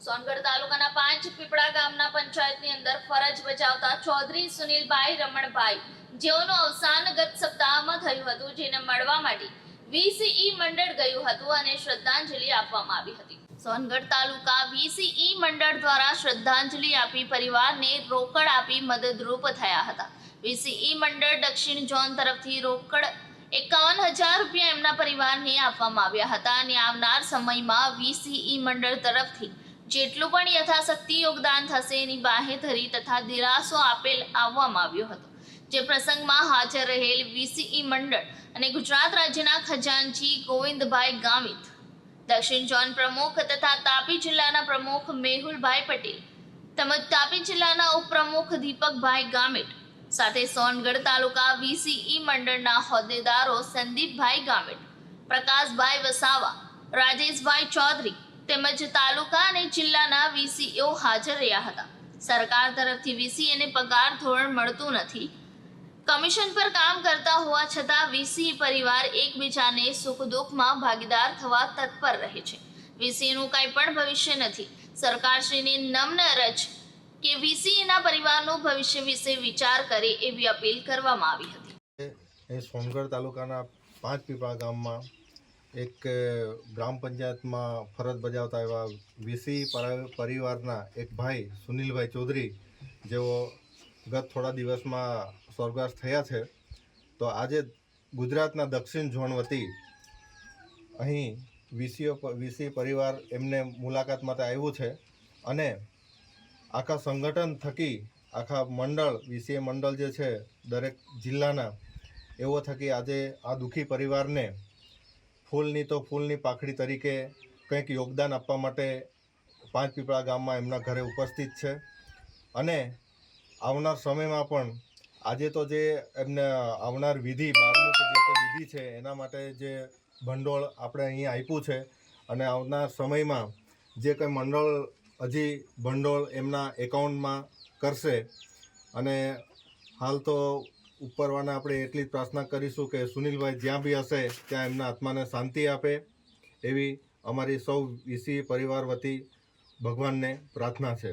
સોનગઢ તાલુકાના 5 પીપળા ગામના પંચાયતની અંદર ફરજ બજાવતા ચૌધરી સુનિલભાઈ રમણભાઈ જેઓનું અવસાન ગત સપ્તાહમાં થયું હતું, જેને મળવા માટે વીસીઈ મંડળ ગયું હતું અને શ્રદ્ધાંજલિ આપવામાં આવી હતી। સોનગઢ તાલુકા વીસીઈ મંડળ દ્વારા શ્રદ્ધાંજલિ આપી પરિવારને રોકડ આપી મદદરૂપ થયા હતા। વીસીઈ મંડળ દક્ષિણ ઝોન તરફથી રોકડ 51,000 રૂપિયા એમના પરિવારને આપવામાં આવ્યા હતા અને આવનાર સમયમાં વીસીઈ મંડળ તરફથી જેટલું પણ યથાશક્તિ યોગદાન થશે એની બાહેધરી તથા દિલાસો આવવામાં આવ્યો હતો। જે પ્રસંગમાં હાજર રહેલ વીસીઈ મંડળ અને ગુજરાત રાજ્યના ખજાનચી ગોવિંદભાઈ ગામિત, દક્ષિણ ઝોન પ્રમુખ તથા તાપી જિલ્લાના પ્રમુખ મેહુલભાઈ પટેલ તેમજ તાપી જિલ્લાના ઉપપ્રમુખ દીપકભાઈ ગામિત સાથે સોનગઢ તાલુકા વીસીઈ મંડળના હોદ્દેદારો સંદીપભાઈ ગામિત, પ્રકાશભાઈ વસાવા, રાજેશભાઈ ચૌધરી તેમજ તાલુકા અને જિલ્લાના વીસીઓ હાજર રહ્યા હતા। સરકાર તરફથી વીસીને પગાર ધોરણ મળતું નથી। કમિશન પર કામ કરતા હોવા છતાં વીસી પરિવાર એકબીજાને સુખ દુઃખમાં ભાગીદાર થવા તત્પર રહે છે। વીસીનું કંઈ પણ ભવિષ્ય નથી। સરકારશ્રીની નમ્ર અરજ કે વીસીના પરિવારનું ભવિષ્ય વિશે વિચાર કરે એવી અપીલ કરવામાં આવી હતી। સોનગઢ તાલુકાના 5 પીપળા ગામમાં એક ગ્રામ પંચાયતમાં ફરજ બજાવતા એવા વીસી પરિવારના એક ભાઈ સુનિલભાઈ ચૌધરી જેઓ ગત થોડા દિવસમાં સ્વર્ગવાસ થયા છે, તો આજે ગુજરાતના દક્ષિણ ઝોન વતી અહીં વીસી પરિવાર એમને મુલાકાત માટે આવ્યું છે અને આખા સંગઠન થકી આખા મંડળ વીસી મંડળ જે છે દરેક જિલ્લાના એવો થકી આજે આ દુઃખી પરિવારને ફૂલની તો ફૂલની પાખડી તરીકે કંઈક યોગદાન આપવા માટે 5 પીપળા ગામમાં એમના ઘરે ઉપસ્થિત છે અને આવનાર સમયમાં પણ આજે તો જે એમને આવનાર વિધિ 12મું કે જે વિધિ છે એના માટે જે ભંડોળ આપણે અહીંયા આપ્યું છે અને આવનાર સમયમાં જે કંઈ મંડળ હજી ભંડોળ એમના એકાઉન્ટમાં કરશે અને હાલ તો ઉપરવાના આપણે એટલી જ પ્રાર્થના કરીશું કે સુનિલભાઈ જ્યાં બી હશે ત્યાં એમના આત્માને શાંતિ આપે એવી અમારી સૌ વીસી પરિવાર વતી ભગવાનને પ્રાર્થના છે।